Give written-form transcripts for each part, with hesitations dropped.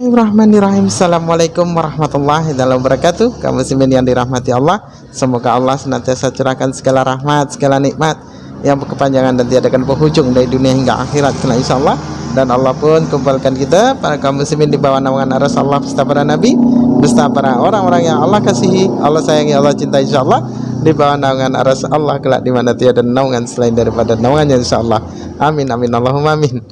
Bismillahirrahmanirrahim. Assalamualaikum warahmatullahi wabarakatuh. Kaum muslimin yang dirahmati Allah, semoga Allah senantiasa curahkan segala rahmat, segala nikmat yang berkepanjangan dan tiada akan berhujung dari dunia hingga akhirat kelak insyaallah. Dan Allah pun kumpulkan kita para kaum muslimin di bawah naungan aras Allah beserta para nabi, beserta para orang-orang yang Allah kasihi, Allah sayangi, Allah cintai insyaallah, di bawah naungan aras Allah kelak di mana tiada naungan selain daripada naungannya insyaallah. Amin amin Allahumma amin.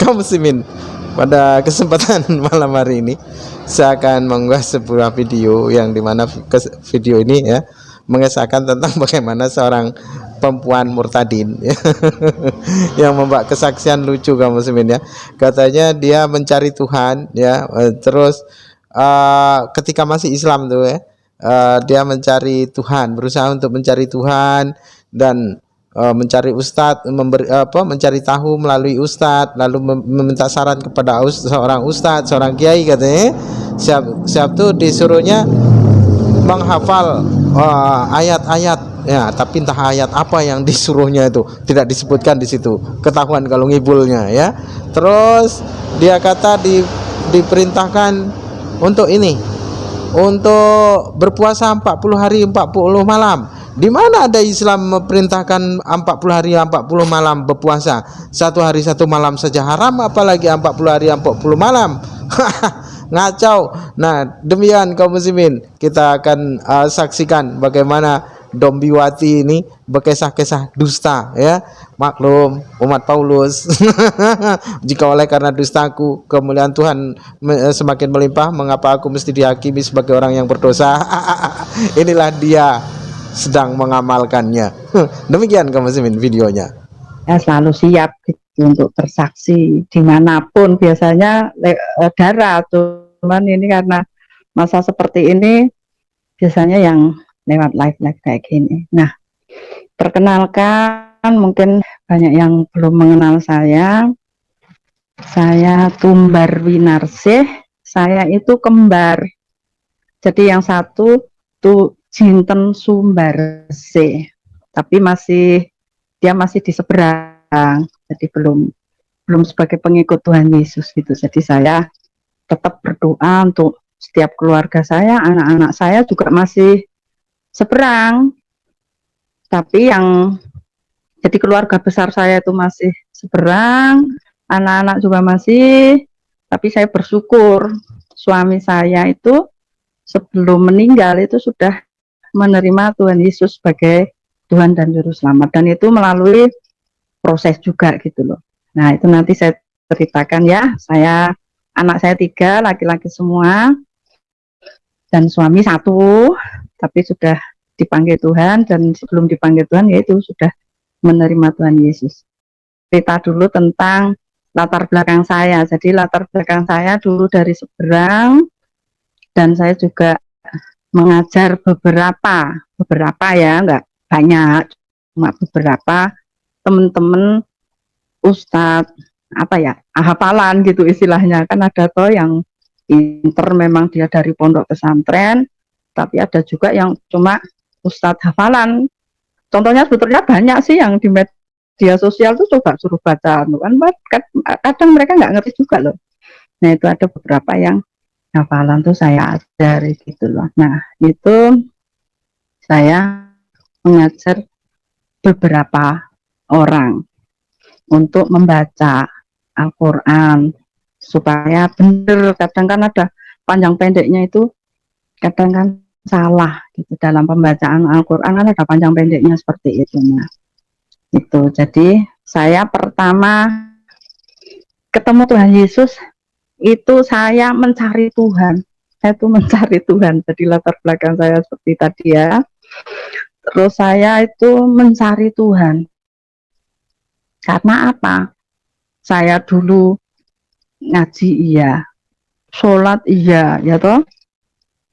Kaum muslimin, pada kesempatan malam hari ini saya akan mengunggah sebuah video yang dimana video ini ya mengesahkan tentang bagaimana seorang perempuan murtadin ya, yang membawa kesaksian lucu kaum muslimin ya. Katanya dia mencari Tuhan ya, terus ketika masih Islam tuh ya, dia mencari Tuhan, berusaha untuk mencari Tuhan dan mencari ustadz, mencari tahu melalui ustadz, lalu meminta saran kepada seorang ustadz, seorang kiai katanya. Siap tuh disuruhnya menghafal ayat-ayat ya, tapi entah ayat apa yang disuruhnya itu tidak disebutkan di situ, ketahuan kalau ngibulnya ya. Terus dia kata diperintahkan untuk ini, untuk berpuasa 40 hari 40 malam. Di mana ada Islam memerintahkan 40 hari 40 malam berpuasa? Satu hari satu malam saja haram, apalagi 40 hari 40 malam. Ngacau. Nah, demikian kaum muslimin, kita akan saksikan bagaimana Dombiwati ini berkisah-kisah dusta ya. Maklum umat Paulus. Jika oleh karena dustaku kemuliaan Tuhan semakin melimpah, mengapa aku mesti dihakimi sebagai orang yang berdosa? Inilah dia sedang mengamalkannya. Demikian kaum muslimin videonya. Ya, selalu siap gitu untuk bersaksi dimanapun, biasanya darat, cuman ini karena masa seperti ini biasanya yang lewat live kayak gini. Nah, perkenalkan, mungkin banyak yang belum mengenal saya Tumbar Winarsih. Saya itu kembar, jadi yang satu tuh Jinten Sumbarsih, tapi dia masih di seberang, jadi belum sebagai pengikut Tuhan Yesus gitu. Jadi saya tetap berdoa untuk setiap keluarga saya, anak-anak saya juga masih seberang, tapi jadi keluarga besar saya itu masih seberang, anak-anak juga masih, tapi saya bersyukur suami saya itu sebelum meninggal itu sudah menerima Tuhan Yesus sebagai Tuhan dan Juru Selamat, dan itu melalui proses juga gitu loh. Nah, itu nanti saya ceritakan ya. Anak saya 3, laki-laki semua, dan suami 1, tapi sudah dipanggil Tuhan, dan sebelum dipanggil Tuhan yaitu sudah menerima Tuhan Yesus. Cerita dulu tentang latar belakang saya. Jadi latar belakang saya dulu dari seberang, dan saya juga mengajar beberapa ya, enggak banyak, cuma beberapa teman-teman ustadz hafalan gitu istilahnya. Kan ada toh yang pinter memang dia dari pondok pesantren, tapi ada juga yang cuma ustadz hafalan. Contohnya sebetulnya banyak sih yang di media sosial tuh, coba suruh baca kan kadang mereka nggak ngerti juga loh. Nah, itu ada beberapa yang hafalan tuh saya ajari gitu loh. Nah, itu saya mengajar beberapa orang untuk membaca Al-Quran supaya benar. Kadang kan ada panjang pendeknya itu, kadang kan salah gitu dalam pembacaan Al-Quran, kan ada panjang pendeknya seperti itu. Nah, itu jadi saya pertama ketemu Tuhan Yesus itu saya mencari Tuhan. Saya itu mencari Tuhan. Jadi latar belakang saya seperti tadi ya. Terus saya itu mencari Tuhan. Karena apa? Saya dulu ngaji iya, sholat iya, ya toh,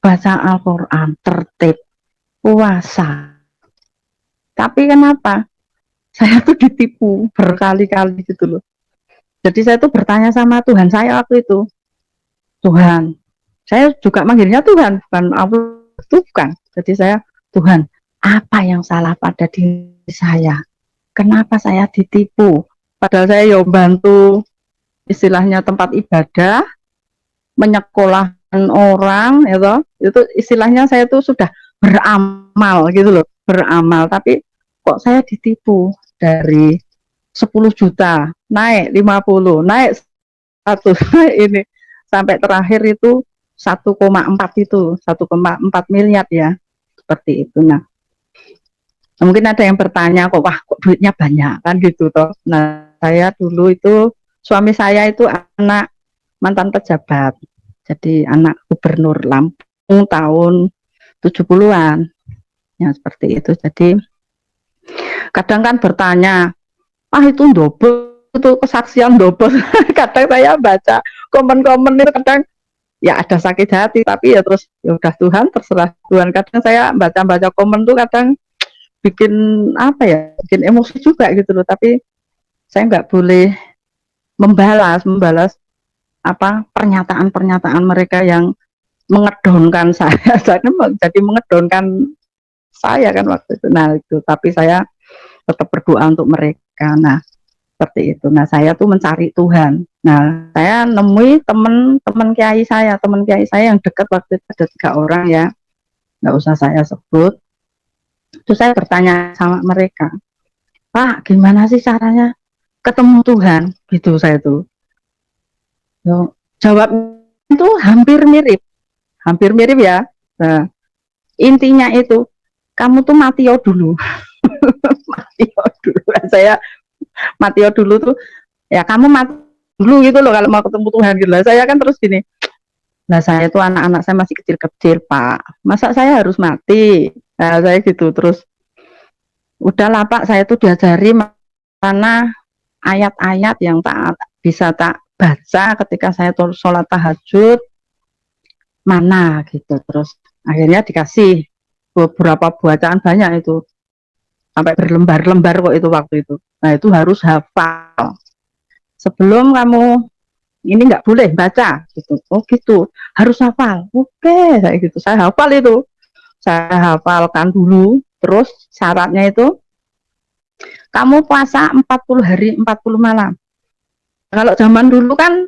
baca Al-Quran, tertib, puasa. Tapi kenapa? Saya tuh ditipu berkali-kali gitu loh. Jadi saya tuh bertanya sama Tuhan saya waktu itu, Tuhan, saya juga manggilnya Tuhan, bukan Allah, bukan. Jadi saya, Tuhan, apa yang salah pada diri saya? Kenapa saya ditipu? Padahal saya bantu istilahnya tempat ibadah, menyekolahkan orang itu istilahnya saya tuh sudah beramal gitu loh, beramal, tapi kok saya ditipu dari 10 juta naik 50, naik 100, ini sampai terakhir itu 1,4, itu 1,4 miliar ya, seperti itu. Nah, mungkin ada yang bertanya, kok wah kok duitnya banyak kan gitu toh. Nah, saya dulu itu, suami saya itu anak mantan pejabat, jadi anak gubernur Lampung tahun 70-an ya, seperti itu. Jadi kadang kan bertanya, ah itu double, itu kesaksian double. Kadang saya baca komen-komen itu, kadang ya ada sakit hati, tapi ya terus ya udah, Tuhan terserah Tuhan. Kadang saya baca-baca komen tuh kadang bikin apa ya, bikin emosi juga gitu loh, tapi saya nggak boleh membalas apa pernyataan-pernyataan mereka yang mengedonkan saya. Jadi mengedonkan saya kan waktu itu. Nah itu, tapi saya tetap berdoa untuk mereka. Nah seperti itu. Nah saya tuh mencari Tuhan. Nah saya nemui teman kiai saya yang dekat waktu itu, ada 3 orang ya, nggak usah saya sebut. Terus saya bertanya sama mereka, Pak gimana sih caranya ketemu Tuhan gitu. Saya tuh jawab itu hampir mirip ya. Nah, intinya itu, kamu tuh matio dulu. Matio dulu. Saya matio dulu tuh ya, kamu mati dulu gitu loh kalau mau ketemu Tuhan gitu. Saya kan terus gini, nah saya tuh anak-anak saya masih kecil-kecil Pak, masa saya harus mati? Nah, saya gitu. Terus udahlah Pak, saya tuh diajari mana ayat-ayat yang tak bisa tak baca ketika saya sholat tahajud mana gitu. Terus akhirnya dikasih beberapa bacaan banyak itu, sampai berlembar-lembar kok itu waktu itu. Nah itu harus hafal sebelum kamu ini, nggak boleh baca gitu. Oh gitu, harus hafal. Oke, saya gitu, saya hafal itu, saya hafalkan dulu. Terus syaratnya itu kamu puasa 40 hari 40 malam. Kalau zaman dulu kan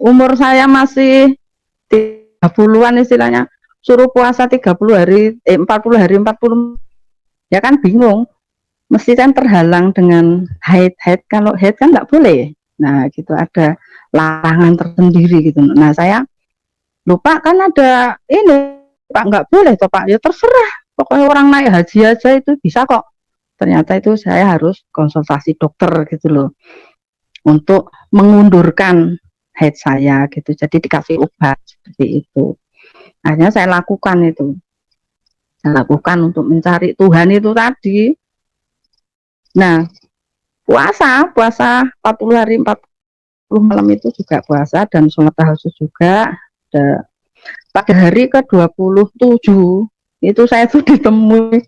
umur saya masih 30-an istilahnya, suruh puasa 30 hari 40 hari 40, ya kan bingung, mesti kan terhalang dengan haid. Kalau haid kan nggak boleh. Nah gitu, ada larangan tersendiri gitu. Nah saya lupa kan ada ini Pak, nggak boleh toh Pak, ya terserah, pokoknya orang naik haji aja itu bisa kok. Ternyata itu saya harus konsultasi dokter gitu loh, untuk mengundurkan haid saya gitu. Jadi dikasih obat seperti itu. Akhirnya saya lakukan itu. Saya lakukan untuk mencari Tuhan itu tadi. Nah, puasa 40 hari 40 malam itu juga puasa, dan sholat tahajud juga. Pada hari ke-27 itu saya tuh ditemui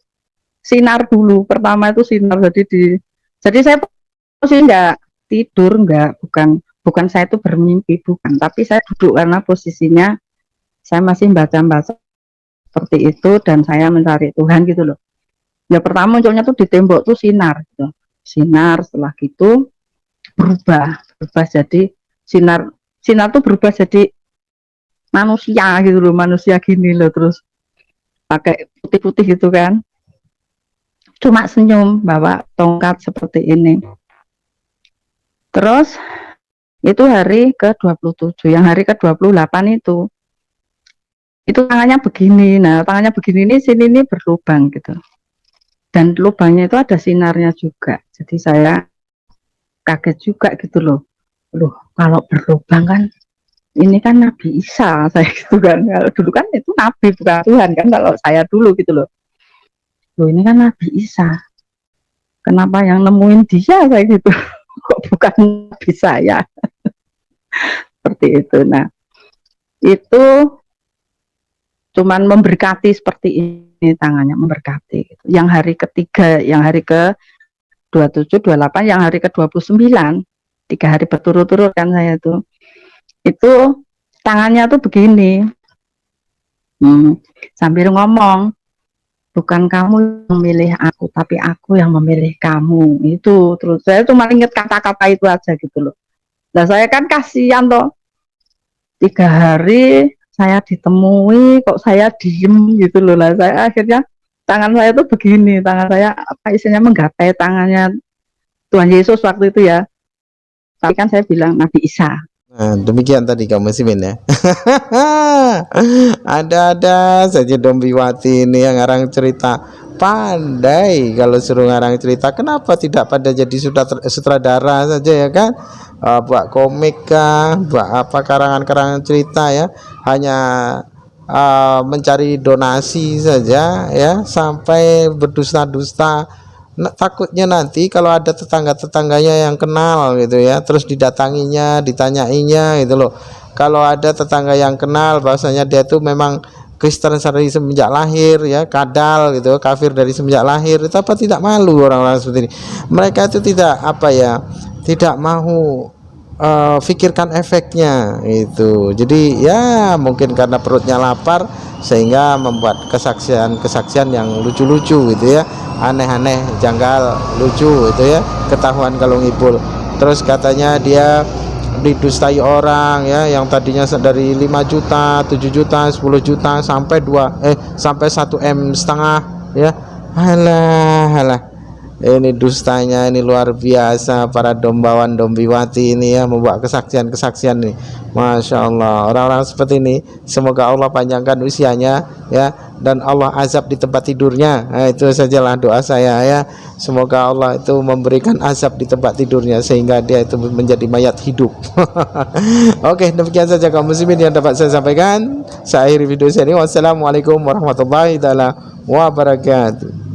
sinar dulu. Pertama itu sinar, jadi saya sih nggak tidur, nggak, bukan saya itu bermimpi, bukan, tapi saya duduk karena posisinya saya masih baca-baca seperti itu, dan saya mencari Tuhan gitu loh. Ya pertama munculnya tuh di tembok tuh sinar gitu. Sinar, setelah gitu berubah jadi sinar tuh berubah jadi manusia gitu loh, manusia gini loh, terus pakai putih-putih gitu kan, cuma senyum, bawa tongkat seperti ini. Terus itu hari ke-27, yang hari ke-28 itu tangannya begini. Nah tangannya begini ini, sini ini berlubang gitu, dan lubangnya itu ada sinarnya juga. Jadi saya kaget juga gitu loh, kalau berlubang kan ini kan Nabi Isa, saya gitu kan. Kalau dulu kan itu Nabi bukan Tuhan kan, kalau saya dulu gitu loh ini kan Nabi Isa, kenapa yang nemuin dia, saya gitu. Kok bukan Nabi saya. Seperti itu. Nah itu cuman memberkati seperti ini, tangannya memberkati gitu. Yang hari ketiga, yang hari ke-27, 28, yang hari ke-29, 3 hari berturut-turut kan saya itu tangannya tuh begini, sambil ngomong, bukan kamu yang memilih aku, tapi aku yang memilih kamu. Itu terus saya cuma ingat kata-kata itu aja gitu loh. Nah saya kan kasihan toh, 3 hari saya ditemui kok saya diem gitu loh lah, saya akhirnya tangan saya tuh begini, tangan saya apa isinya menggapai tangannya Tuhan Yesus waktu itu ya, tapi kan saya bilang Nabi Isa. Nah, demikian tadi kamu Muslimin ya. Ada-ada saja Dombiwati ini yang ngarang cerita, pandai kalau suruh ngarang cerita. Kenapa tidak pada jadi sutradara saja ya kan? Buat komik kah, buat apa karangan-karangan cerita ya, hanya mencari donasi saja ya, sampai berdusta-dusta. Takutnya nanti kalau ada tetangga-tetangganya yang kenal gitu ya, terus didatanginya, ditanyainya gitu loh. Kalau ada tetangga yang kenal bahwasanya dia tuh memang Kristen dari semenjak lahir ya, kadal gitu, kafir dari semenjak lahir, itu apa tidak malu orang-orang seperti ini? Mereka itu tidak apa ya, tidak mau pikirkan efeknya itu. Jadi ya mungkin karena perutnya lapar sehingga membuat kesaksian yang lucu-lucu gitu ya, aneh-aneh, janggal, lucu itu ya, ketahuan kalau ngibul. Terus katanya dia didustai orang ya, yang tadinya dari 5 juta, 7 juta, 10 juta sampai 1,5 M ya. Halah, ini dustanya ini luar biasa para dombawan dombiwati ini ya, membuat kesaksian ini. Masya Allah, orang-orang seperti ini semoga Allah panjangkan usianya ya, dan Allah azab di tempat tidurnya. Nah, itu sajalah doa saya ya, semoga Allah itu memberikan azab di tempat tidurnya sehingga dia itu menjadi mayat hidup. Oke, demikian saja kaum muslimin yang dapat saya sampaikan. Saya akhiri video saya ini. Wassalamualaikum warahmatullahi wabarakatuh.